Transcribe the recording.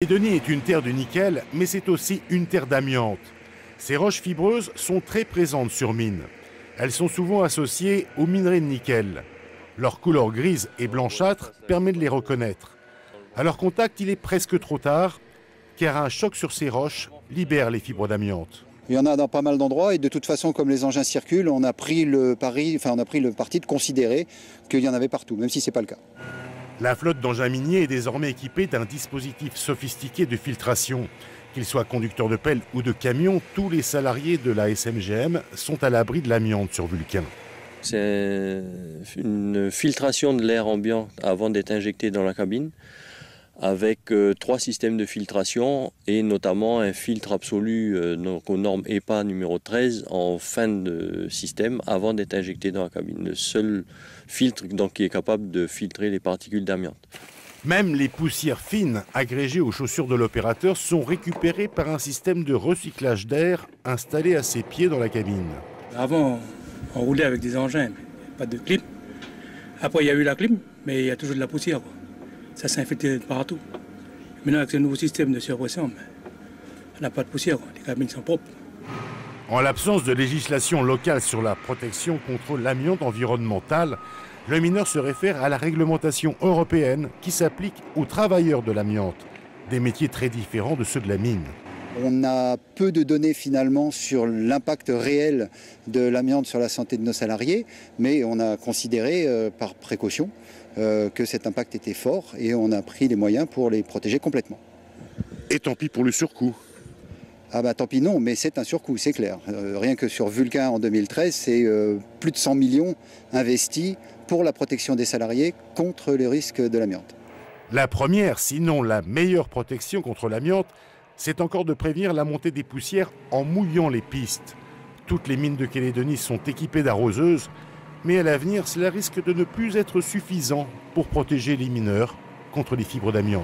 Calédonie est une terre de nickel, mais c'est aussi une terre d'amiante. Ces roches fibreuses sont très présentes sur mine. Elles sont souvent associées aux minerais de nickel. Leur couleur grise et blanchâtre permet de les reconnaître. À leur contact, il est presque trop tard, car un choc sur ces roches libère les fibres d'amiante. Il y en a dans pas mal d'endroits et de toute façon, comme les engins circulent, on a pris le parti de considérer qu'il y en avait partout, même si ce n'est pas le cas. La flotte d'engins miniers est désormais équipée d'un dispositif sophistiqué de filtration. Qu'ils soient conducteurs de pelle ou de camions, tous les salariés de la SMGM sont à l'abri de l'amiante sur Vulcain. C'est une filtration de l'air ambiant avant d'être injecté dans la cabine, avec 3 systèmes de filtration et notamment un filtre absolu aux normes EPA numéro 13 en fin de système avant d'être injecté dans la cabine. Le seul filtre donc, qui est capable de filtrer les particules d'amiante. Même les poussières fines agrégées aux chaussures de l'opérateur sont récupérées par un système de recyclage d'air installé à ses pieds dans la cabine. Avant, on roulait avec des engins, pas de clim. Après, il y a eu la clim, mais il y a toujours de la poussière. Ça s'est infiltré partout. Maintenant, avec ce nouveau système de surpression, on n'a pas de poussière. Les cabines sont propres. En l'absence de législation locale sur la protection contre l'amiante environnementale, le mineur se réfère à la réglementation européenne qui s'applique aux travailleurs de l'amiante, des métiers très différents de ceux de la mine. On a peu de données finalement sur l'impact réel de l'amiante sur la santé de nos salariés, mais on a considéré par précaution que cet impact était fort et on a pris les moyens pour les protéger complètement. Et tant pis pour le surcoût. Ah bah tant pis non, mais c'est un surcoût, c'est clair. Rien que sur Vulcain en 2013, c'est plus de 100 millions investis pour la protection des salariés contre les risques de l'amiante. La première, sinon la meilleure protection contre l'amiante, c'est encore de prévenir la montée des poussières en mouillant les pistes. Toutes les mines de Calédonie sont équipées d'arroseuses, mais à l'avenir, cela risque de ne plus être suffisant pour protéger les mineurs contre les fibres d'amiante.